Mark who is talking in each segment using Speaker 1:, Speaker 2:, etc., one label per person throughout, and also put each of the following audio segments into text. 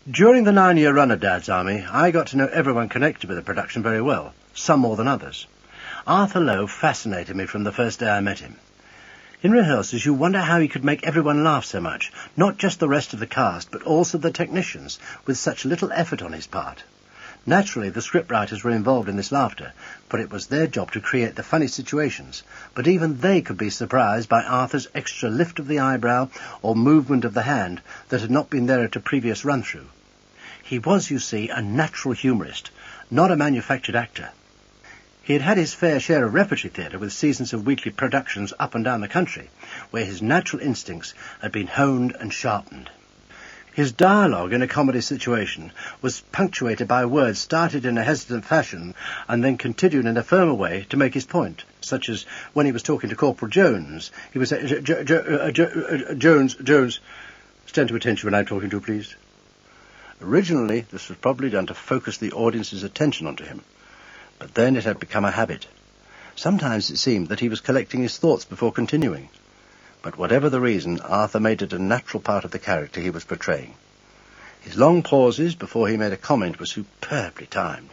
Speaker 1: During the 9-year run of Dad's Army, I got to know everyone connected with the production very well, some more than others. Arthur Lowe fascinated me from the first day I met him. In rehearsals, you wonder how he could make everyone laugh so much, not just the rest of the cast, but also the technicians, with such little effort on his part. Naturally, the scriptwriters were involved in this laughter, for it was their job to create the funny situations, but even they could be surprised by Arthur's extra lift of the eyebrow or movement of the hand that had not been there at a previous run-through. He was, you see, a natural humorist, not a manufactured actor. He had had his fair share of repertory theatre with seasons of weekly productions up and down the country, where his natural instincts had been honed and sharpened. His dialogue in a comedy situation was punctuated by words started in a hesitant fashion and then continued in a firmer way to make his point, such as when he was talking to Corporal Jones, he would say, Jones, stand to attention when I'm talking to you, please. Originally, this was probably done to focus the audience's attention onto him, but then it had become a habit. Sometimes it seemed that he was collecting his thoughts before continuing. But whatever the reason, Arthur made it a natural part of the character he was portraying. His long pauses before he made a comment were superbly timed.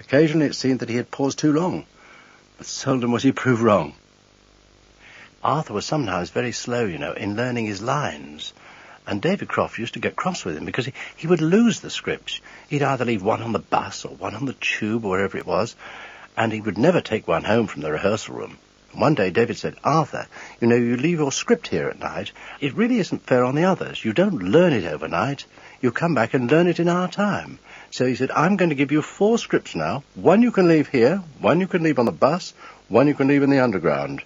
Speaker 1: Occasionally it seemed that he had paused too long, but seldom was he proved wrong. Arthur was sometimes very slow, in learning his lines, and David Croft used to get cross with him because he would lose the script. He'd either leave one on the bus or one on the tube or wherever it was, and he would never take one home from the rehearsal room. One day David said, Arthur, you leave your script here at night. It really isn't fair on the others. You don't learn it overnight. You come back and learn it in our time. So he said, I'm going to give you 4 scripts now. One you can leave here, one you can leave on the bus, one you can leave in the underground.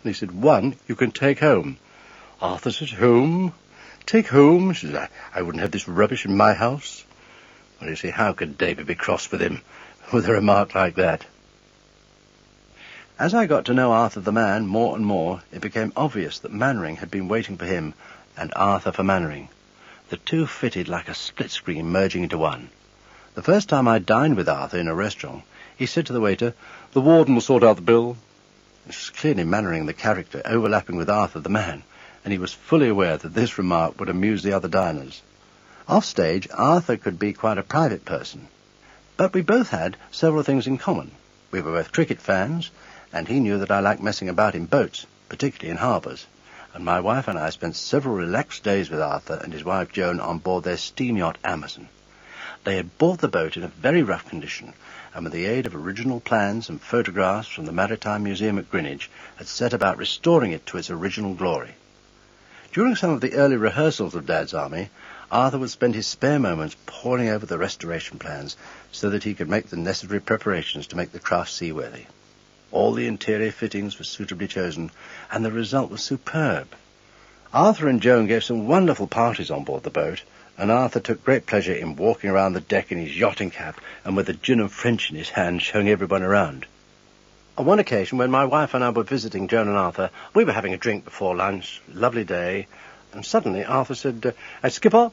Speaker 1: And he said, one you can take home. Arthur said, home? Take home? She said, I wouldn't have this rubbish in my house. Well, you see, how could David be cross with him with a remark like that? As I got to know Arthur the man more and more, it became obvious that Mannering had been waiting for him and Arthur for Mannering. The two fitted like a split screen merging into one. The first time I dined with Arthur in a restaurant, he said to the waiter, the warden will sort out the bill. This was clearly Mannering the character overlapping with Arthur the man, and he was fully aware that this remark would amuse the other diners. Off stage, Arthur could be quite a private person, but we both had several things in common. We were both cricket fans, and he knew that I liked messing about in boats, particularly in harbours, and my wife and I spent several relaxed days with Arthur and his wife Joan on board their steam yacht Amazon. They had bought the boat in a very rough condition, and with the aid of original plans and photographs from the Maritime Museum at Greenwich, had set about restoring it to its original glory. During some of the early rehearsals of Dad's Army, Arthur would spend his spare moments poring over the restoration plans so that he could make the necessary preparations to make the craft seaworthy. All the interior fittings were suitably chosen, and the result was superb. Arthur and Joan gave some wonderful parties on board the boat, and Arthur took great pleasure in walking around the deck in his yachting cap and with a gin and French in his hand, showing everyone around. On one occasion, when my wife and I were visiting Joan and Arthur, we were having a drink before lunch, lovely day, and suddenly Arthur said, Skipper,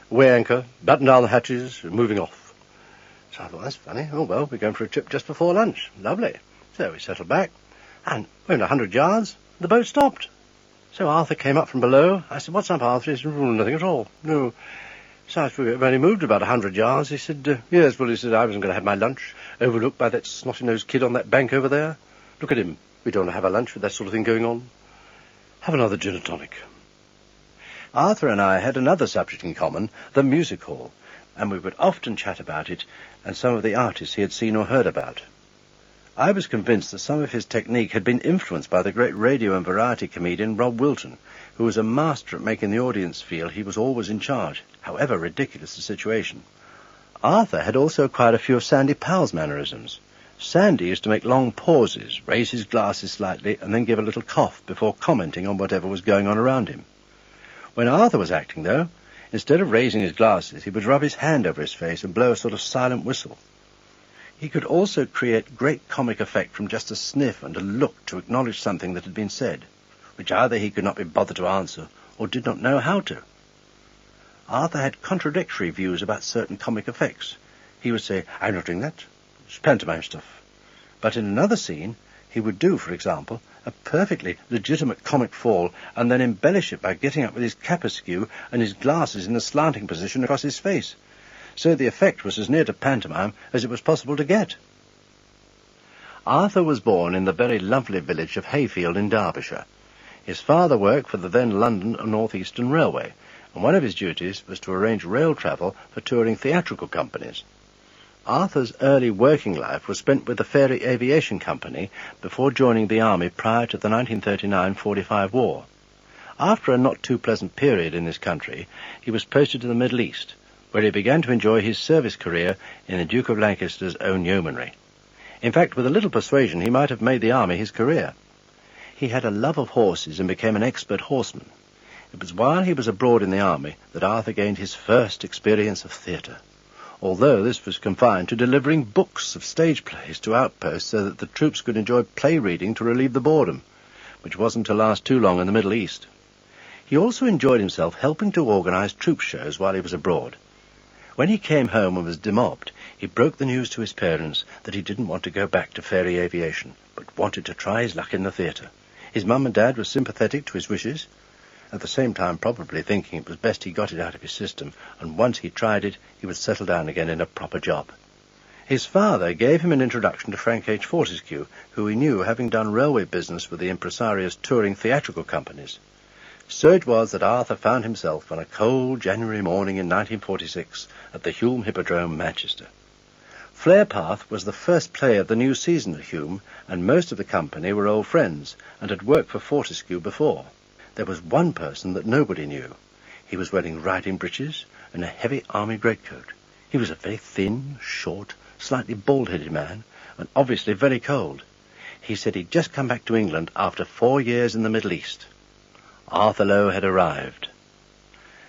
Speaker 1: weigh anchor, batten down the hatches, we're moving off. So I thought, that's funny. Oh, well, we're going for a trip just before lunch. Lovely. So we settled back, and when 100 yards, the boat stopped. So Arthur came up from below. I said, what's up, Arthur? He said, nothing at all. No. So we've only moved about 100 yards. He said, yes, well, he said, I wasn't going to have my lunch overlooked by that snotty-nosed kid on that bank over there. Look at him. We don't want to have our lunch with that sort of thing going on. Have another gin and tonic. Arthur and I had another subject in common, the music hall, and we would often chat about it and some of the artists he had seen or heard about. I was convinced that some of his technique had been influenced by the great radio and variety comedian Rob Wilton, who was a master at making the audience feel he was always in charge, however ridiculous the situation. Arthur had also acquired a few of Sandy Powell's mannerisms. Sandy used to make long pauses, raise his glasses slightly, and then give a little cough before commenting on whatever was going on around him. When Arthur was acting, though, instead of raising his glasses, he would rub his hand over his face and blow a sort of silent whistle. He could also create great comic effect from just a sniff and a look to acknowledge something that had been said, which either he could not be bothered to answer or did not know how to. Arthur had contradictory views about certain comic effects. He would say, I'm not doing that. It's pantomime stuff. But in another scene, He would do, for example, a perfectly legitimate comic fall and then embellish it by getting up with his cap askew and his glasses in a slanting position across his face. So the effect was as near to pantomime as it was possible to get. Arthur was born in the very lovely village of Hayfield in Derbyshire. His father worked for the then London and North Eastern Railway, and one of his duties was to arrange rail travel for touring theatrical companies. Arthur's early working life was spent with the Fairey Aviation Company before joining the army prior to the 1939-45 war. After a not too pleasant period in this country, he was posted to the Middle East, where he began to enjoy his service career in the Duke of Lancaster's own yeomanry. In fact, with a little persuasion, he might have made the army his career. He had a love of horses and became an expert horseman. It was while he was abroad in the army that Arthur gained his first experience of theatre, although this was confined to delivering books of stage plays to outposts so that the troops could enjoy play reading to relieve the boredom, which wasn't to last too long in the Middle East. He also enjoyed himself helping to organise troop shows while he was abroad. When he came home and was demobbed, he broke the news to his parents that he didn't want to go back to Fairey Aviation, but wanted to try his luck in the theatre. His mum and dad were sympathetic to his wishes, at the same time probably thinking it was best he got it out of his system, and once he tried it, he would settle down again in a proper job. His father gave him an introduction to Frank H. Fortescue, who he knew having done railway business with the impresarios touring theatrical companies. So it was that Arthur found himself on a cold January morning in 1946 at the Hulme Hippodrome, Manchester. Flare Path was the first play of the new season at Hulme, and most of the company were old friends and had worked for Fortescue before. There was one person that nobody knew. He was wearing riding breeches and a heavy army greatcoat. He was a very thin, short, slightly bald-headed man, and obviously very cold. He said he'd just come back to England after 4 years in the Middle East. Arthur Lowe had arrived.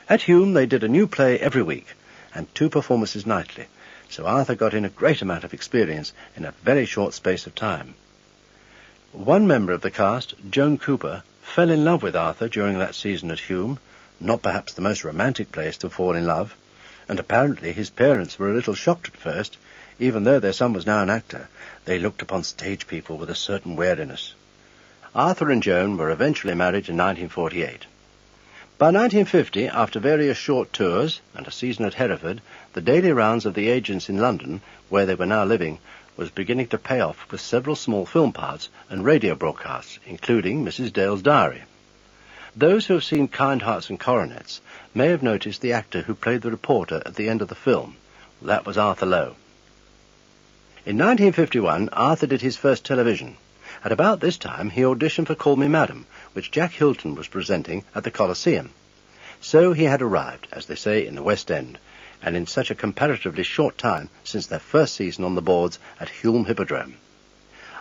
Speaker 1: At Hulme they did a new play every week, and 2 performances nightly, so Arthur got in a great amount of experience in a very short space of time. One member of the cast, Joan Cooper, fell in love with Arthur during that season at Hulme, not perhaps the most romantic place to fall in love, and apparently his parents were a little shocked at first. Even though their son was now an actor, they looked upon stage people with a certain wariness. Arthur and Joan were eventually married in 1948. By 1950, after various short tours and a season at Hereford, the daily rounds of the agents in London, where they were now living, was beginning to pay off with several small film parts and radio broadcasts, including Mrs. Dale's Diary. Those who have seen Kind Hearts and Coronets may have noticed the actor who played the reporter at the end of the film. That was Arthur Lowe. In 1951, Arthur did his first television. At about this time, he auditioned for Call Me Madam, which Jack Hilton was presenting at the Coliseum. So he had arrived, as they say, in the West End, and in such a comparatively short time since their first season on the boards at Hulme Hippodrome.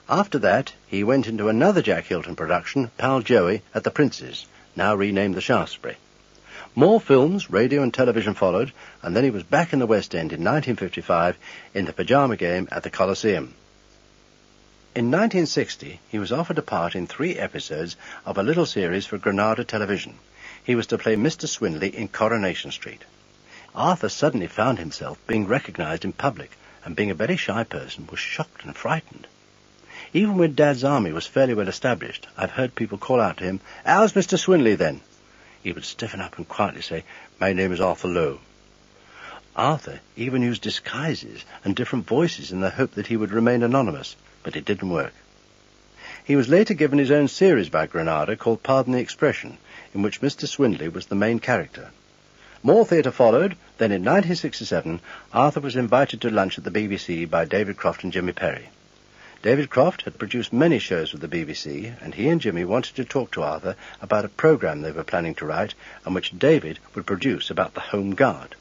Speaker 1: After that, he went into another Jack Hilton production, Pal Joey, at the Prince's, now renamed the Shaftesbury. More films, radio and television followed, and then he was back in the West End in 1955 in The Pyjama Game at the Coliseum. In 1960, he was offered a part in 3 episodes of a little series for Granada Television. He was to play Mr. Swinley in Coronation Street. Arthur suddenly found himself being recognised in public, and being a very shy person, was shocked and frightened. Even when Dad's army was fairly well established, I've heard people call out to him, "How's Mr. Swinley, then?" He would stiffen up and quietly say, "My name is Arthur Lowe." Arthur even used disguises and different voices in the hope that he would remain anonymous, but it didn't work. He was later given his own series by Granada called Pardon the Expression, in which Mr. Swinley was the main character. More theatre followed. Then in 1967, Arthur was invited to lunch at the BBC by David Croft and Jimmy Perry. David Croft had produced many shows with the BBC, and he and Jimmy wanted to talk to Arthur about a programme they were planning to write, and which David would produce about the Home Guard.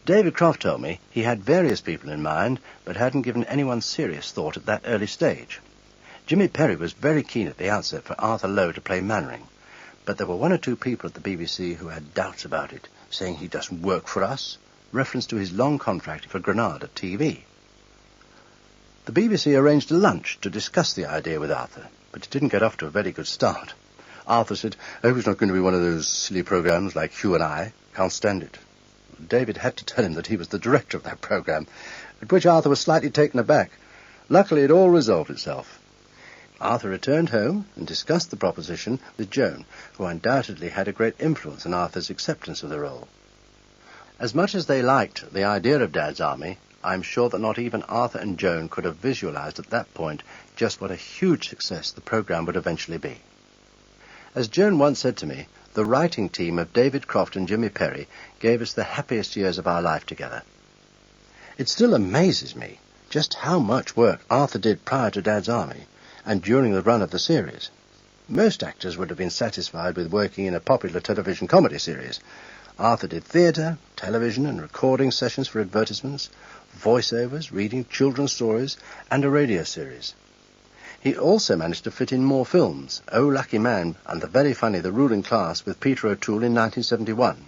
Speaker 1: David Croft told me he had various people in mind, but hadn't given anyone serious thought at that early stage. Jimmy Perry was very keen at the outset for Arthur Lowe to play Mannering, but there were 1 or 2 people at the BBC who had doubts about it, saying he doesn't work for us, reference to his long contract for Granada TV. The BBC arranged a lunch to discuss the idea with Arthur, but it didn't get off to a very good start. Arthur said, "I hope it's not going to be one of those silly programmes like Hugh and I. Can't stand it." David had to tell him that he was the director of that programme, at which Arthur was slightly taken aback. Luckily, it all resolved itself. Arthur returned home and discussed the proposition with Joan, who undoubtedly had a great influence on Arthur's acceptance of the role. As much as they liked the idea of Dad's Army, I'm sure that not even Arthur and Joan could have visualized at that point just what a huge success the program would eventually be. As Joan once said to me, the writing team of David Croft and Jimmy Perry gave us the happiest years of our life together. It still amazes me just how much work Arthur did prior to Dad's Army and during the run of the series. Most actors would have been satisfied with working in a popular television comedy series. Arthur did theatre, television and recording sessions for advertisements, voiceovers, reading children's stories, and a radio series. He also managed to fit in more films, Oh Lucky Man and the very funny The Ruling Class with Peter O'Toole in 1971.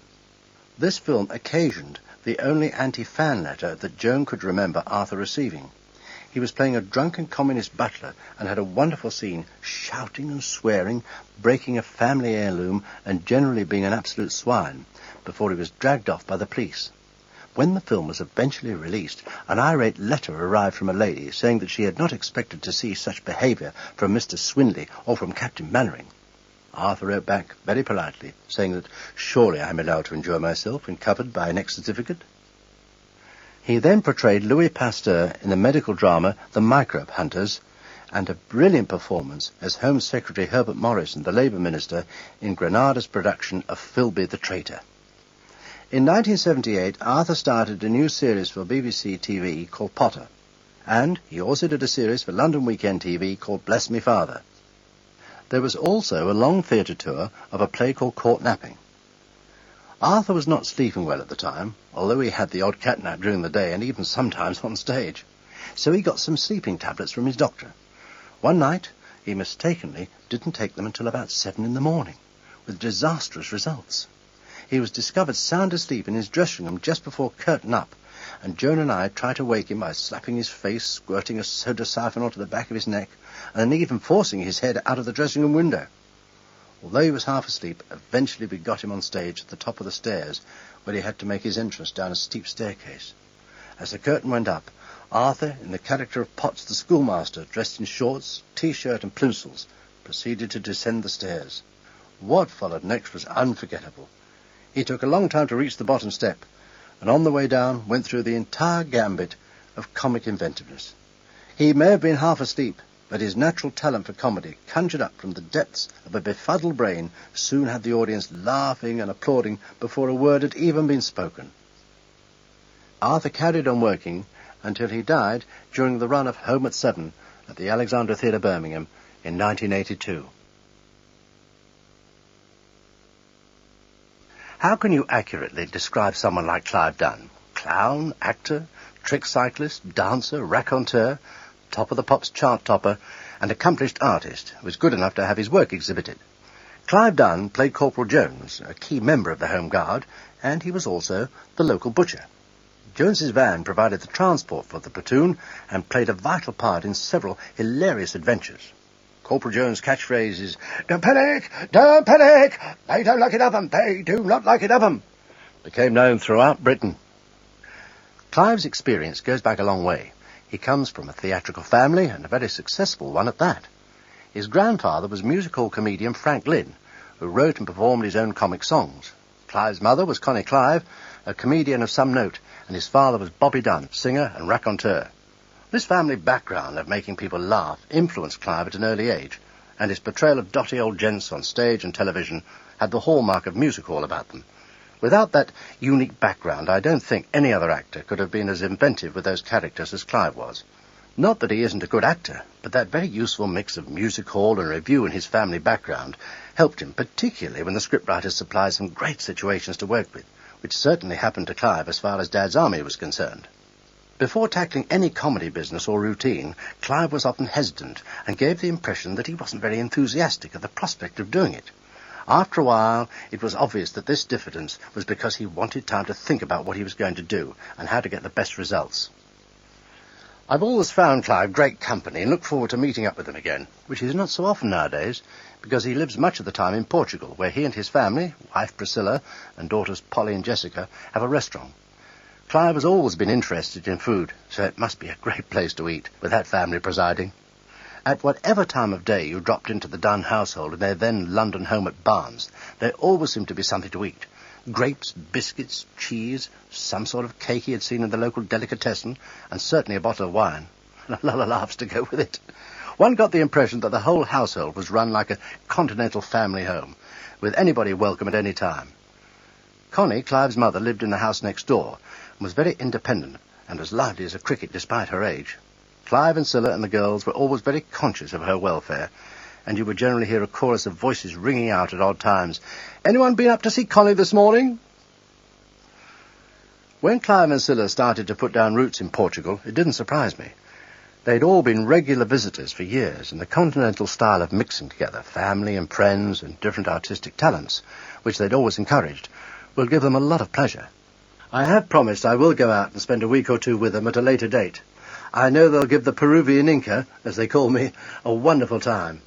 Speaker 1: This film occasioned the only anti-fan letter that Joan could remember Arthur receiving. He was playing a drunken communist butler and had a wonderful scene, shouting and swearing, breaking a family heirloom and generally being an absolute swine, before he was dragged off by the police. When the film was eventually released, an irate letter arrived from a lady saying that she had not expected to see such behaviour from Mr. Swinley or from Captain Mannering. Arthur wrote back very politely, saying that surely I am allowed to enjoy myself when covered by an X certificate. He then portrayed Louis Pasteur in the medical drama The Microbe Hunters, and a brilliant performance as Home Secretary Herbert Morrison, the Labour Minister, in Granada's production of Philby the Traitor. In 1978, Arthur started a new series for BBC TV called Potter, and he also did a series for London Weekend TV called Bless Me Father. There was also a long theatre tour of a play called Caught Napping. Arthur was not sleeping well at the time, although he had the odd catnap during the day and even sometimes on stage. So he got some sleeping tablets from his doctor. One night, he mistakenly didn't take them until about 7 in the morning, with disastrous results. He was discovered sound asleep in his dressing room just before curtain up, and Joan and I tried to wake him by slapping his face, squirting a soda siphon onto the back of his neck, and then even forcing his head out of the dressing room window. Although he was half asleep, eventually we got him on stage at the top of the stairs, where he had to make his entrance down a steep staircase. As the curtain went up, Arthur, in the character of Potts the schoolmaster, dressed in shorts, T-shirt and plimsolls, proceeded to descend the stairs. What followed next was unforgettable. He took a long time to reach the bottom step, and on the way down went through the entire gambit of comic inventiveness. He may have been half asleep, but his natural talent for comedy, conjured up from the depths of a befuddled brain, soon had the audience laughing and applauding before a word had even been spoken. Arthur carried on working until he died during the run of Home at 7 at the Alexandra Theatre, Birmingham, in 1982. How can you accurately describe someone like Clive Dunn? Clown, actor, trick cyclist, dancer, raconteur, top of the pops chart topper, and accomplished artist who was good enough to have his work exhibited. Clive Dunn played Corporal Jones, a key member of the Home Guard, and he was also the local butcher. Jones's van provided the transport for the platoon and played a vital part in several hilarious adventures. Corporal Jones' catchphrase is, "Don't panic! Don't panic! They don't like it of 'em! They do not like it of 'em!" became known throughout Britain. Clive's experience goes back a long way. He comes from a theatrical family, and a very successful one at that. His grandfather was music-hall comedian Frank Lynn, who wrote and performed his own comic songs. Clive's mother was Connie Clive, a comedian of some note, and his father was Bobby Dunn, singer and raconteur. This family background of making people laugh influenced Clive at an early age, and his portrayal of dotty old gents on stage and television had the hallmark of music hall about them. Without that unique background, I don't think any other actor could have been as inventive with those characters as Clive was. Not that he isn't a good actor, but that very useful mix of music hall and revue in his family background helped him, particularly when the scriptwriters supplied some great situations to work with, which certainly happened to Clive as far as Dad's Army was concerned. Before tackling any comedy business or routine, Clive was often hesitant and gave the impression that he wasn't very enthusiastic at the prospect of doing it. After a while, it was obvious that this diffidence was because he wanted time to think about what he was going to do and how to get the best results. I've always found Clive great company and look forward to meeting up with him again, which is not so often nowadays, because he lives much of the time in Portugal, where he and his family, wife Priscilla and daughters Polly and Jessica, have a restaurant. Clive has always been interested in food, so it must be a great place to eat, with that family presiding. At whatever time of day you dropped into the Dunn household in their then London home at Barnes, there always seemed to be something to eat. Grapes, biscuits, cheese, some sort of cake he had seen in the local delicatessen, and certainly a bottle of wine. And a lot of laughs to go with it. One got the impression that the whole household was run like a continental family home, with anybody welcome at any time. Connie, Clive's mother, lived in the house next door, and was very independent, and as lively as a cricket despite her age. Clive and Scylla and the girls were always very conscious of her welfare, and you would generally hear a chorus of voices ringing out at odd times. "Anyone been up to see Connie this morning?" When Clive and Scylla started to put down roots in Portugal, it didn't surprise me. They'd all been regular visitors for years, and the continental style of mixing together family and friends and different artistic talents, which they'd always encouraged, will give them a lot of pleasure. I have promised I will go out and spend a week or two with them at a later date. I know they'll give the Peruvian Inca, as they call me, a wonderful time.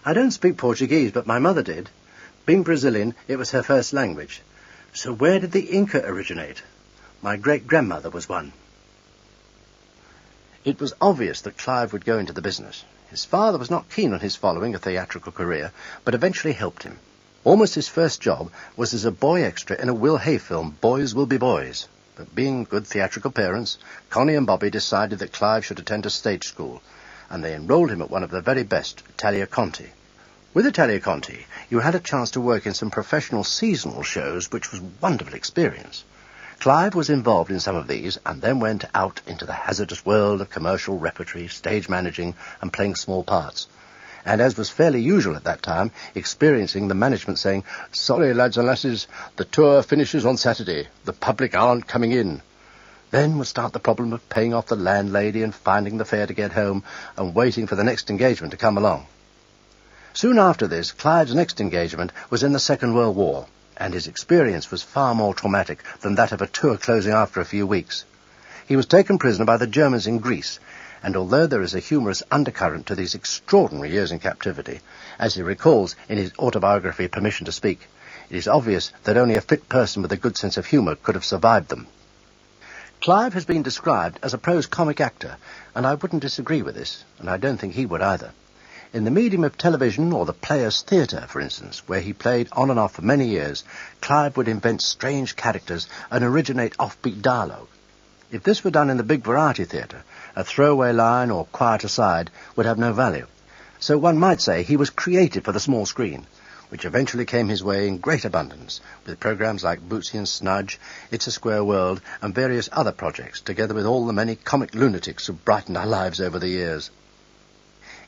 Speaker 1: I don't speak Portuguese, but my mother did. Being Brazilian, it was her first language. So where did the Inca originate? My great-grandmother was one. It was obvious that Clive would go into the business. His father was not keen on his following a theatrical career, but eventually helped him. Almost his first job was as a boy extra in a Will Hay film, Boys Will Be Boys. But being good theatrical parents, Connie and Bobby decided that Clive should attend a stage school, and they enrolled him at one of the very best, Italia Conti. With Italia Conti, you had a chance to work in some professional seasonal shows, which was a wonderful experience. Clive was involved in some of these, and then went out into the hazardous world of commercial repertory, stage managing, and playing small parts. And as was fairly usual at that time, experiencing the management saying, "Sorry, lads and lasses, the tour finishes on Saturday. The public aren't coming in." Then would start the problem of paying off the landlady and finding the fare to get home, and waiting for the next engagement to come along. Soon after this, Clive's next engagement was in the Second World War, and his experience was far more traumatic than that of a tour closing after a few weeks. He was taken prisoner by the Germans in Greece, and although there is a humorous undercurrent to these extraordinary years in captivity, as he recalls in his autobiography Permission to Speak, it is obvious that only a fit person with a good sense of humour could have survived them. Clive has been described as a prose comic actor, and I wouldn't disagree with this, and I don't think he would either. In the medium of television or the players' theatre, for instance, where he played on and off for many years, Clive would invent strange characters and originate offbeat dialogue. If this were done in the big variety theatre, a throwaway line or quiet aside would have no value. So one might say he was created for the small screen, which eventually came his way in great abundance, with programmes like Bootsy and Snudge, It's a Square World, and various other projects, together with all the many comic lunatics who brightened our lives over the years.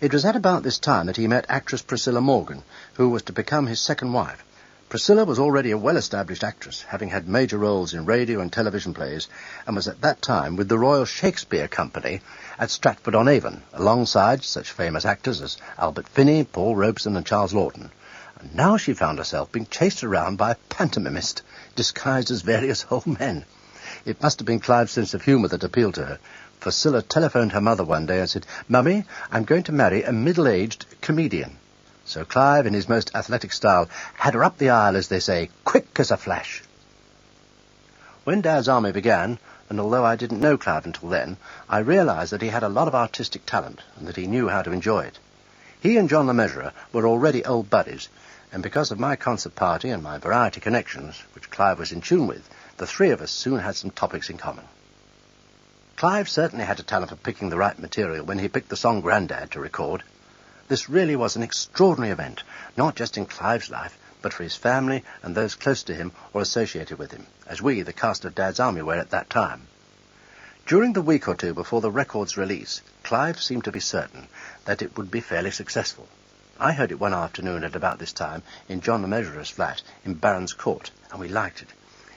Speaker 1: It was at about this time that he met actress Priscilla Morgan, who was to become his second wife. Priscilla was already a well-established actress, having had major roles in radio and television plays, and was at that time with the Royal Shakespeare Company at Stratford-on-Avon, alongside such famous actors as Albert Finney, Paul Robeson and Charles Laughton. And now she found herself being chased around by a pantomimist, disguised as various old men. It must have been Clive's sense of humour that appealed to her, for Scylla telephoned her mother one day and said, "Mummy, I'm going to marry a middle-aged comedian." So Clive, in his most athletic style, had her up the aisle, as they say, quick as a flash. When Dad's Army began, and although I didn't know Clive until then, I realised that he had a lot of artistic talent and that he knew how to enjoy it. He and John the Measurer were already old buddies, and because of my concert party and my variety connections, which Clive was in tune with, the three of us soon had some topics in common. Clive certainly had a talent for picking the right material when he picked the song Grandad to record. This really was an extraordinary event, not just in Clive's life, but for his family and those close to him or associated with him, as we, the cast of Dad's Army, were at that time. During the week or two before the record's release, Clive seemed to be certain that it would be fairly successful. I heard it one afternoon at about this time in John the Measurer's flat in Barons Court, and we liked it.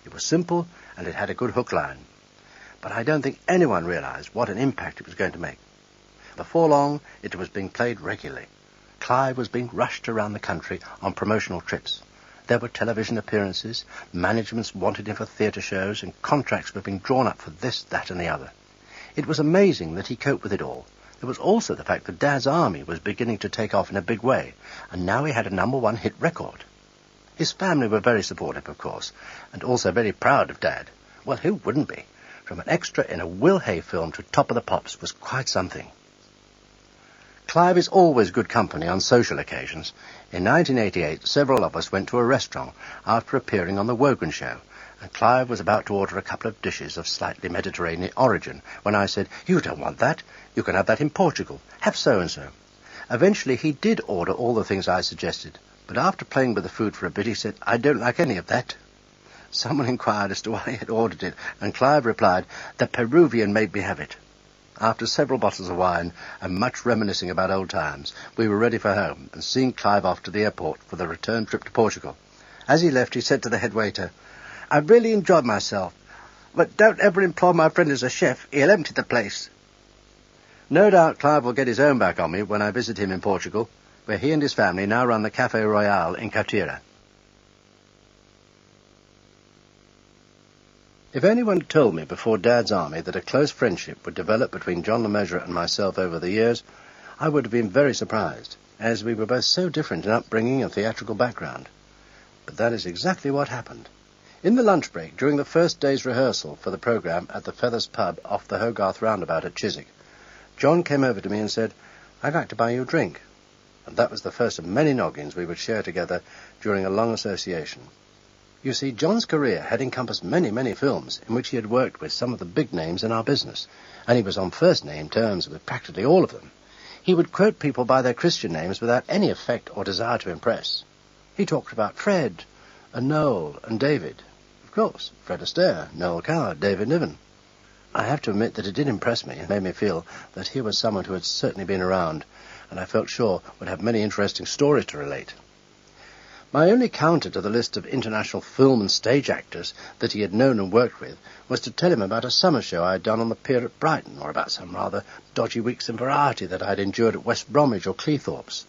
Speaker 1: It was simple, and it had a good hook line. But I don't think anyone realised what an impact it was going to make. Before long, it was being played regularly. Clive was being rushed around the country on promotional trips. There were television appearances, managements wanted him for theatre shows, and contracts were being drawn up for this, that, and the other. It was amazing that he coped with it all. There was also the fact that Dad's Army was beginning to take off in a big way, and now he had a #1 hit record. His family were very supportive, of course, and also very proud of Dad. Well, who wouldn't be? From an extra in a Will Hay film to Top of the Pops was quite something. Clive is always good company on social occasions. In 1988, several of us went to a restaurant after appearing on the Wogan show, and Clive was about to order a couple of dishes of slightly Mediterranean origin when I said, "You don't want that. You can have that in Portugal. Have so-and-so." Eventually, he did order all the things I suggested, but after playing with the food for a bit, he said, "I don't like any of that." Someone inquired as to why he had ordered it, and Clive replied, "The Peruvian made me have it." After several bottles of wine and much reminiscing about old times, we were ready for home and seeing Clive off to the airport for the return trip to Portugal. As he left, he said to the head waiter, "I've really enjoyed myself, but don't ever employ my friend as a chef. He'll empty the place." No doubt Clive will get his own back on me when I visit him in Portugal, where he and his family now run the Café Royal in Cautira. If anyone had told me before Dad's army that a close friendship would develop between John Le Mesurier and myself over the years, I would have been very surprised, as we were both so different in upbringing and theatrical background. But that is exactly what happened. In the lunch break, during the first day's rehearsal for the programme at the Feathers pub off the Hogarth roundabout at Chiswick, John came over to me and said, "I'd like to buy you a drink." And that was the first of many noggins we would share together during a long association. You see, John's career had encompassed many, many films in which he had worked with some of the big names in our business, and he was on first-name terms with practically all of them. He would quote people by their Christian names without any effect or desire to impress. He talked about Fred, and Noel, and David. Of course, Fred Astaire, Noel Coward, David Niven. I have to admit that it did impress me and made me feel that he was someone who had certainly been around, and I felt sure would have many interesting stories to relate. My only counter to the list of international film and stage actors that he had known and worked with was to tell him about a summer show I had done on the pier at Brighton, or about some rather dodgy weeks in Variety that I had endured at West Bromwich or Cleethorpes.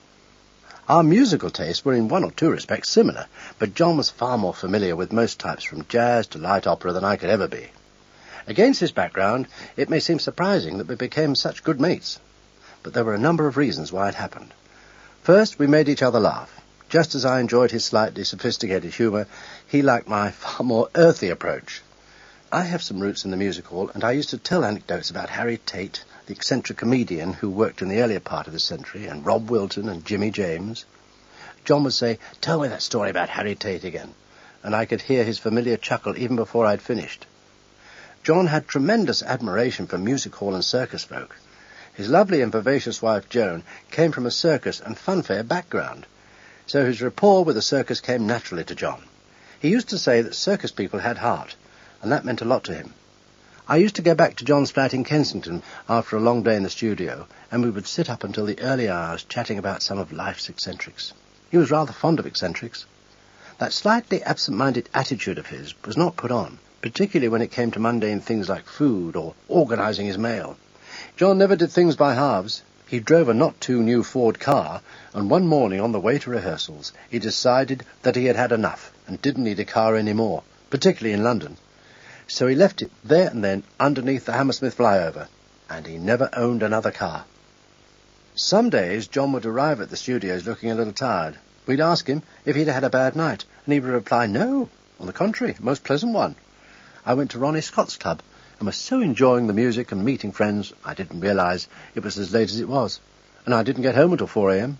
Speaker 1: Our musical tastes were in one or two respects similar, but John was far more familiar with most types from jazz to light opera than I could ever be. Against his background, it may seem surprising that we became such good mates, but there were a number of reasons why it happened. First, we made each other laugh. Just as I enjoyed his slightly sophisticated humour, he liked my far more earthy approach. I have some roots in the music hall, and I used to tell anecdotes about Harry Tate, the eccentric comedian who worked in the earlier part of the century, and Rob Wilton and Jimmy James. John would say, "Tell me that story about Harry Tate again," and I could hear his familiar chuckle even before I'd finished. John had tremendous admiration for music hall and circus folk. His lovely and vivacious wife, Joan, came from a circus and funfair background, so his rapport with the circus came naturally to John. He used to say that circus people had heart, and that meant a lot to him. I used to go back to John's flat in Kensington after a long day in the studio, and we would sit up until the early hours chatting about some of life's eccentrics. He was rather fond of eccentrics. That slightly absent-minded attitude of his was not put on, particularly when it came to mundane things like food or organising his mail. John never did things by halves. He drove a not-too-new Ford car, and one morning on the way to rehearsals, he decided that he had had enough and didn't need a car anymore, particularly in London. So he left it there and then underneath the Hammersmith flyover, and he never owned another car. Some days John would arrive at the studios looking a little tired. We'd ask him if he'd had a bad night, and he would reply, "No, on the contrary, a most pleasant one. I went to Ronnie Scott's club, and was so enjoying the music and meeting friends, I didn't realise it was as late as it was, and I didn't get home until 4 a.m.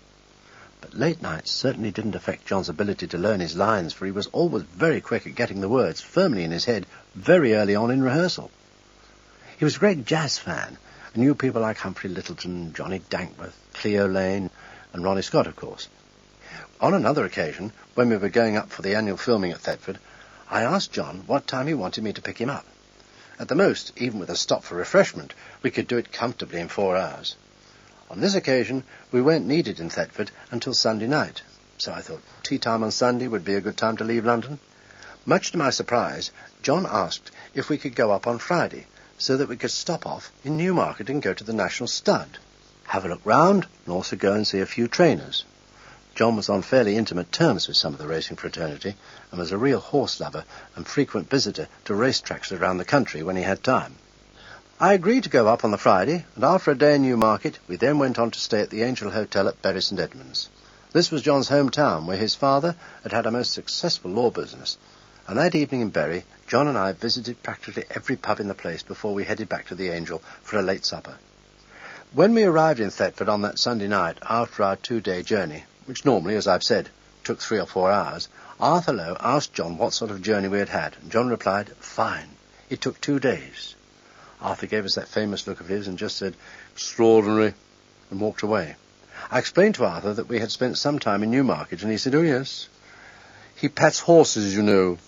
Speaker 1: But late nights certainly didn't affect John's ability to learn his lines, for he was always very quick at getting the words firmly in his head very early on in rehearsal. He was a great jazz fan, and knew people like Humphrey Lyttelton, Johnny Dankworth, Cleo Lane, and Ronnie Scott, of course. On another occasion, when we were going up for the annual filming at Thetford, I asked John what time he wanted me to pick him up. At the most, even with a stop for refreshment, we could do it comfortably in 4 hours. On this occasion, we weren't needed in Thetford until Sunday night, so I thought tea time on Sunday would be a good time to leave London. Much to my surprise, John asked if we could go up on Friday, so that we could stop off in Newmarket and go to the National Stud, have a look round, and also go and see a few trainers. John was on fairly intimate terms with some of the racing fraternity, and was a real horse lover and frequent visitor to racetracks around the country when he had time. I agreed to go up on the Friday, and after a day in Newmarket, we then went on to stay at the Angel Hotel at Bury St Edmunds. This was John's hometown, where his father had had a most successful law business, and that evening in Bury, John and I visited practically every pub in the place before we headed back to the Angel for a late supper. When we arrived in Thetford on that Sunday night after our 2-day journey, which normally, as I've said, took 3 or 4 hours, Arthur Lowe asked John what sort of journey we had had, and John replied, "Fine. It took 2 days." Arthur gave us that famous look of his and just said, "Extraordinary," and walked away. I explained to Arthur that we had spent some time in Newmarket, and he said, "Oh, yes. He pats horses, you know."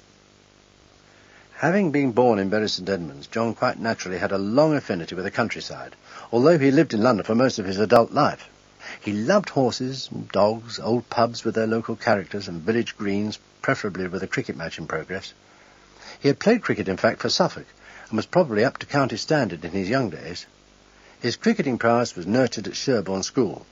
Speaker 1: Having been born in Bury St Edmunds, John quite naturally had a long affinity with the countryside, although he lived in London for most of his adult life. He loved horses, dogs, old pubs with their local characters, and village greens, preferably with a cricket match in progress. He had played cricket, in fact, for Suffolk, and was probably up to county standard in his young days. His cricketing prowess was nurtured at Sherborne School.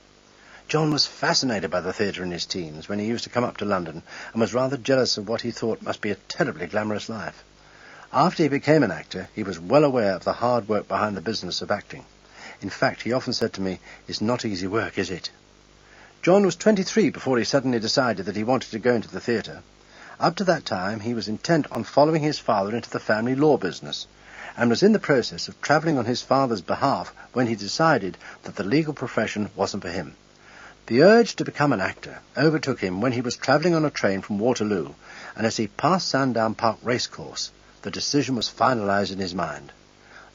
Speaker 1: John was fascinated by the theatre in his teens, when he used to come up to London, and was rather jealous of what he thought must be a terribly glamorous life. After he became an actor, he was well aware of the hard work behind the business of acting. In fact, he often said to me, "It's not easy work, is it?" John was 23 before he suddenly decided that he wanted to go into the theatre. Up to that time, he was intent on following his father into the family law business, and was in the process of travelling on his father's behalf when he decided that the legal profession wasn't for him. The urge to become an actor overtook him when he was travelling on a train from Waterloo, and as he passed Sandown Park Racecourse, the decision was finalised in his mind.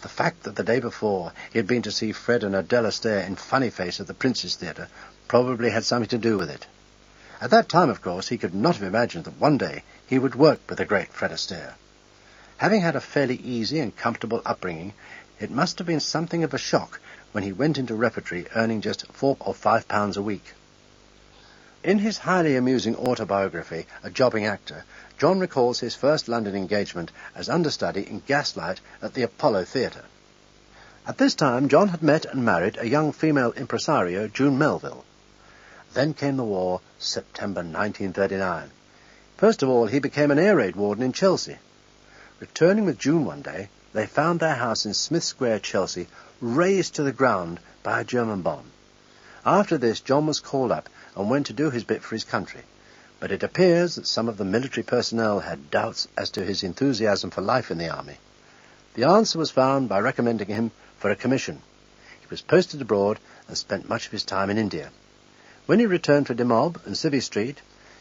Speaker 1: The fact that the day before he had been to see Fred and Adele Astaire in Funny Face at the Prince's Theatre probably had something to do with it. At that time, of course, he could not have imagined that one day he would work with the great Fred Astaire. Having had a fairly easy and comfortable upbringing, it must have been something of a shock when he went into repertory earning just £4 or £5 a week. In his highly amusing autobiography, A Jobbing Actor, John recalls his first London engagement as understudy in Gaslight at the Apollo Theatre. At this time, John had met and married a young female impresario, June Melville. Then came the war, September 1939. First of all, he became an air raid warden in Chelsea. Returning with June one day, they found their house in Smith Square, Chelsea, razed to the ground by a German bomb. After this, John was called up and went to do his bit for his country, but it appears that some of the military personnel had doubts as to his enthusiasm for life in the army. The answer was found by recommending him for a commission. He was posted abroad and spent much of his time in India. When he returned for Demob and Civvy Street,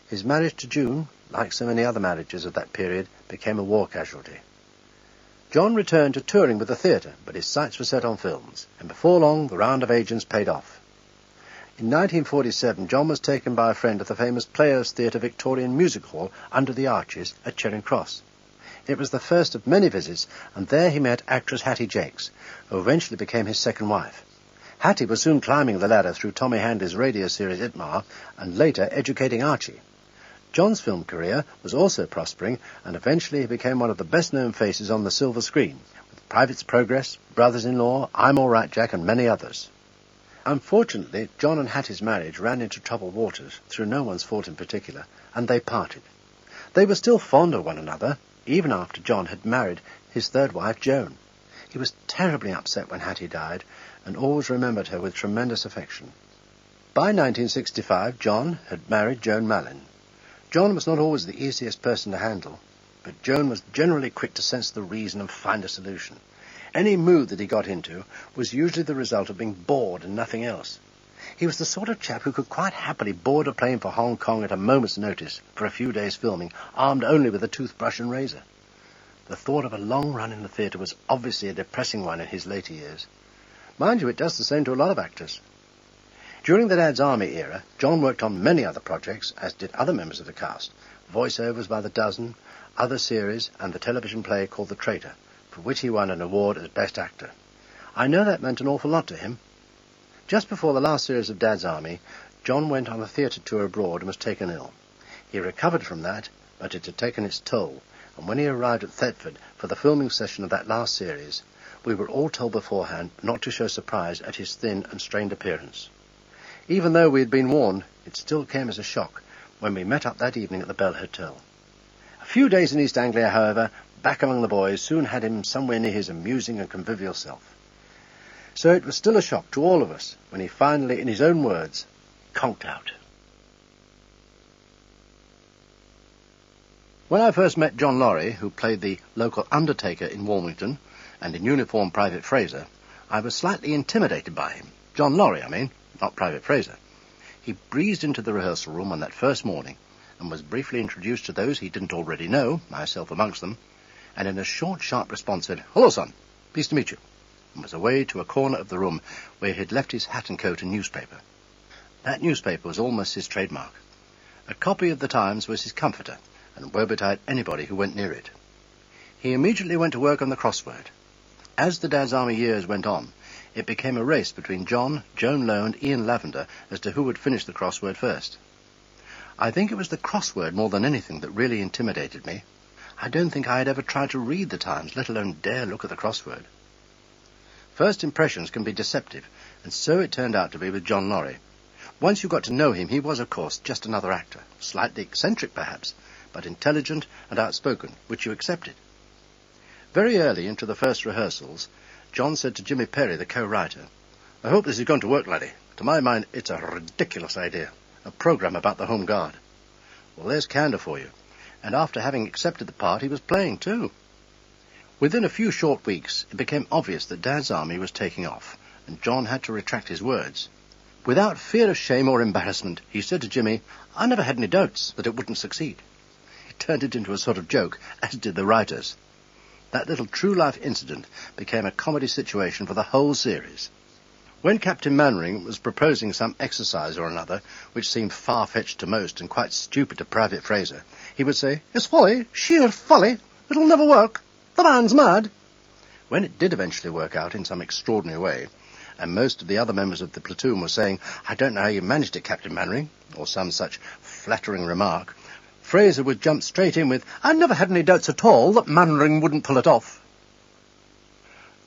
Speaker 1: his marriage to June, like so many other marriages of that period, became a war casualty. John returned to touring with the theatre, but his sights were set on films, and before long the round of agents paid off. In 1947, John was taken by a friend at the famous Players Theatre Victorian Music Hall under the Arches at Charing Cross. It was the first of many visits, and there he met actress Hattie Jakes, who eventually became his second wife. Hattie was soon climbing the ladder through Tommy Handley's radio series Itmar, and later educating Archie. John's film career was also prospering, and eventually he became one of the best-known faces on the silver screen, with Private's Progress, Brothers-in-Law, I'm All Right Jack, and many others. Unfortunately, John and Hattie's marriage ran into troubled waters, through no one's fault in particular, and they parted. They were still fond of one another, even after John had married his third wife, Joan. He was terribly upset when Hattie died, and always remembered her with tremendous affection. By 1965, John had married Joan Mallin. John was not always the easiest person to handle, but Joan was generally quick to sense the reason and find a solution. Any mood that he got into was usually the result of being bored and nothing else. He was the sort of chap who could quite happily board a plane for Hong Kong at a moment's notice for a few days' filming, armed only with a toothbrush and razor. The thought of a long run in the theatre was obviously a depressing one in his later years. Mind you, it does the same to a lot of actors. During the Dad's Army era, John worked on many other projects, as did other members of the cast, voiceovers by the dozen, other series, and the television play called The Traitor, for which he won an award as Best Actor. I know that meant an awful lot to him. Just before the last series of Dad's Army, John went on a theatre tour abroad and was taken ill. He recovered from that, but it had taken its toll, and when he arrived at Thetford for the filming session of that last series, we were all told beforehand not to show surprise at his thin and strained appearance. Even though we had been warned, it still came as a shock when we met up that evening at the Bell Hotel. A few days in East Anglia, however, back among the boys, soon had him somewhere near his amusing and convivial self. So it was still a shock to all of us when he finally, in his own words, conked out. When I first met John Laurie, who played the local undertaker in Walmington, and in uniform Private Fraser, I was slightly intimidated by him. John Lorry, I mean, not Private Fraser. He breezed into the rehearsal room on that first morning and was briefly introduced to those he didn't already know, myself amongst them, and in a short, sharp response said, "Hello, son. Pleased to meet you," and was away to a corner of the room where he had left his hat and coat and newspaper. That newspaper was almost his trademark. A copy of the Times was his comforter, and woe betide anybody who went near it. He immediately went to work on the crossword. As the Dad's Army years went on, it became a race between John, Joan Lowe and Ian Lavender as to who would finish the crossword first. I think it was the crossword more than anything that really intimidated me. I don't think I had ever tried to read the Times, let alone dare look at the crossword. First impressions can be deceptive, and so it turned out to be with John Lorry. Once you got to know him, he was, of course, just another actor, slightly eccentric perhaps, but intelligent and outspoken, which you accepted. Very early into the first rehearsals, John said to Jimmy Perry, the co-writer, "I hope this is going to work, laddie. To my mind, it's a ridiculous idea. A programme about the Home Guard." Well, there's candour for you. And after having accepted the part, he was playing too. Within a few short weeks, it became obvious that Dad's Army was taking off, and John had to retract his words. Without fear of shame or embarrassment, he said to Jimmy, "I never had any doubts that it wouldn't succeed." He turned it into a sort of joke, as did the writers. That little true-life incident became a comedy situation for the whole series. When Captain Mannering was proposing some exercise or another, which seemed far-fetched to most and quite stupid to Private Fraser, he would say, "It's folly, sheer folly. It'll never work. The man's mad." When it did eventually work out in some extraordinary way, and most of the other members of the platoon were saying, "I don't know how you managed it, Captain Mannering," or some such flattering remark, Fraser would jump straight in with, "I never had any doubts at all that Mannering wouldn't pull it off."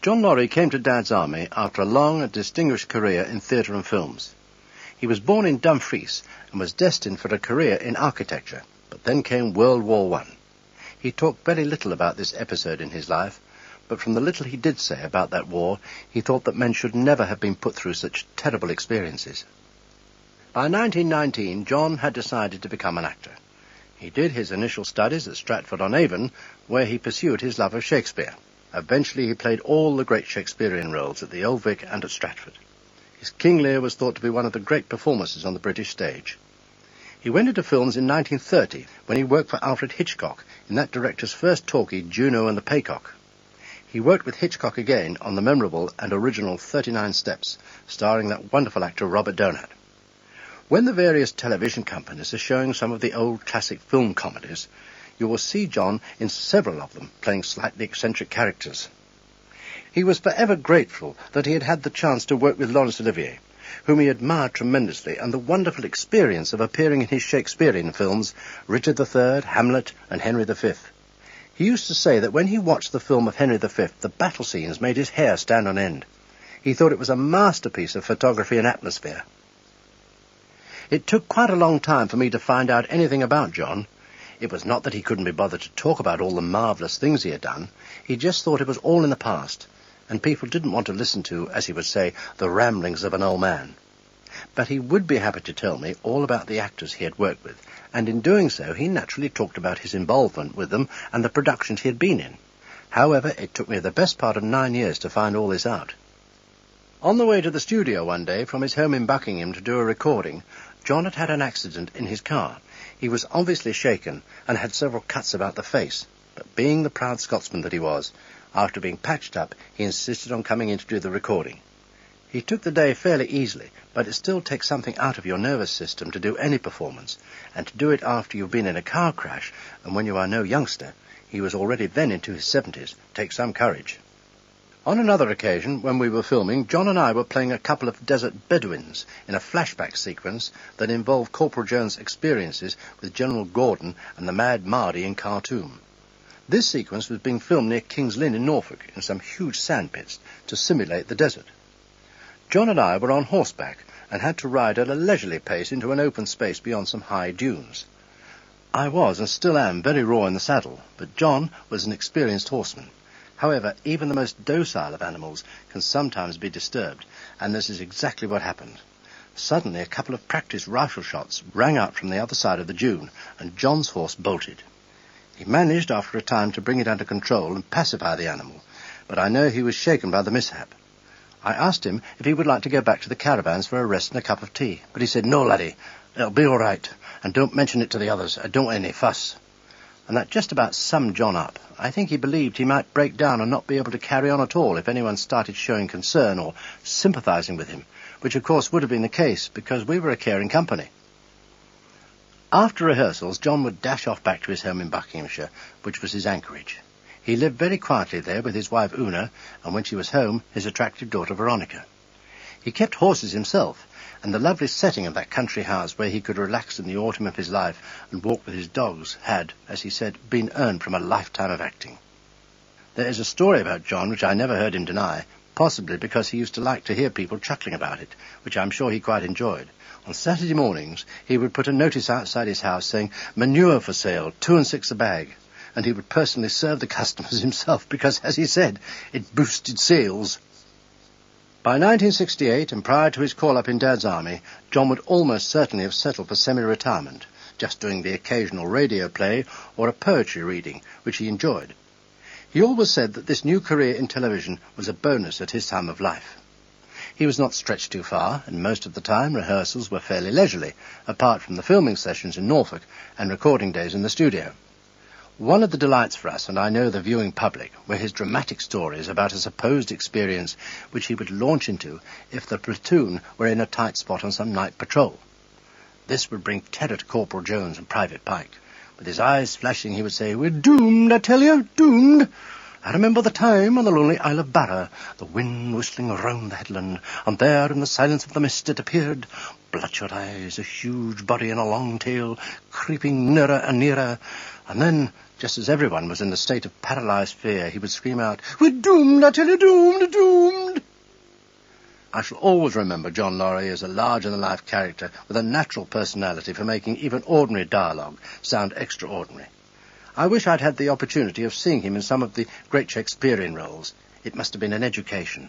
Speaker 1: John Lorry came to Dad's Army after a long and distinguished career in theatre and films. He was born in Dumfries and was destined for a career in architecture, but then came World War I. He talked very little about this episode in his life, but from the little he did say about that war, he thought that men should never have been put through such terrible experiences. By 1919, John had decided to become an actor. He did his initial studies at Stratford-on-Avon, where he pursued his love of Shakespeare. Eventually he played all the great Shakespearean roles at the Old Vic and at Stratford. His King Lear was thought to be one of the great performances on the British stage. He went into films in 1930 when he worked for Alfred Hitchcock in that director's first talkie, Juno and the Paycock. He worked with Hitchcock again on the memorable and original 39 Steps, starring that wonderful actor Robert Donat. When the various television companies are showing some of the old classic film comedies, you will see John in several of them, playing slightly eccentric characters. He was forever grateful that he had had the chance to work with Laurence Olivier, whom he admired tremendously, and the wonderful experience of appearing in his Shakespearean films, Richard III, Hamlet, and Henry V. He used to say that when he watched the film of Henry V, the battle scenes made his hair stand on end. He thought it was a masterpiece of photography and atmosphere. It took quite a long time for me to find out anything about John. It was not that he couldn't be bothered to talk about all the marvellous things he had done. He just thought it was all in the past, and people didn't want to listen to, as he would say, the ramblings of an old man. But he would be happy to tell me all about the actors he had worked with, and in doing so he naturally talked about his involvement with them and the productions he had been in. However, it took me the best part of 9 years to find all this out. On the way to the studio one day from his home in Buckingham to do a recording, John had had an accident in his car. He was obviously shaken and had several cuts about the face, but being the proud Scotsman that he was, after being patched up, he insisted on coming in to do the recording. He took the day fairly easily, but it still takes something out of your nervous system to do any performance, and to do it after you've been in a car crash, and when you are no youngster, he was already then into his 70s, takes some courage. On another occasion, when we were filming, John and I were playing a couple of desert Bedouins in a flashback sequence that involved Corporal Jones' experiences with General Gordon and the Mad Mahdi in Khartoum. This sequence was being filmed near King's Lynn in Norfolk in some huge sandpits to simulate the desert. John and I were on horseback and had to ride at a leisurely pace into an open space beyond some high dunes. I was, and still am, very raw in the saddle, but John was an experienced horseman. However, even the most docile of animals can sometimes be disturbed, and this is exactly what happened. Suddenly, a couple of practice rifle shots rang out from the other side of the dune, and John's horse bolted. He managed, after a time, to bring it under control and pacify the animal, but I know he was shaken by the mishap. I asked him if he would like to go back to the caravans for a rest and a cup of tea, but he said, "No, laddie, it'll be all right, and don't mention it to the others. I don't want any fuss." And that just about summed John up. I think he believed he might break down and not be able to carry on at all if anyone started showing concern or sympathising with him, which of course would have been the case because we were a caring company. After rehearsals, John would dash off back to his home in Buckinghamshire, which was his anchorage. He lived very quietly there with his wife Una, and when she was home, his attractive daughter Veronica. He kept horses himself, and the lovely setting of that country house where he could relax in the autumn of his life and walk with his dogs had, as he said, been earned from a lifetime of acting. There is a story about John which I never heard him deny, possibly because he used to like to hear people chuckling about it, which I'm sure he quite enjoyed. On Saturday mornings he would put a notice outside his house saying, "Manure for sale, 2 and 6 a bag," and he would personally serve the customers himself because, as he said, it boosted sales. By 1968, and prior to his call-up in Dad's army, John would almost certainly have settled for semi-retirement, just doing the occasional radio play or a poetry reading, which he enjoyed. He always said that this new career in television was a bonus at his time of life. He was not stretched too far, and most of the time rehearsals were fairly leisurely, apart from the filming sessions in Norfolk and recording days in the studio. One of the delights for us, and I know the viewing public, were his dramatic stories about a supposed experience which he would launch into if the platoon were in a tight spot on some night patrol. This would bring terror to Corporal Jones and Private Pike. With his eyes flashing, he would say, "We're doomed, I tell you, doomed. I remember the time on the lonely Isle of Barra, the wind whistling round the headland, and there in the silence of the mist it appeared, bloodshot eyes, a huge body and a long tail, creeping nearer and nearer. And then, just as everyone was in a state of paralysed fear, he would scream out, 'We're doomed, I tell you, doomed, doomed.'" I shall always remember John Laurie as a larger-than-life character with a natural personality for making even ordinary dialogue sound extraordinary. I wish I'd had the opportunity of seeing him in some of the great Shakespearean roles. It must have been an education.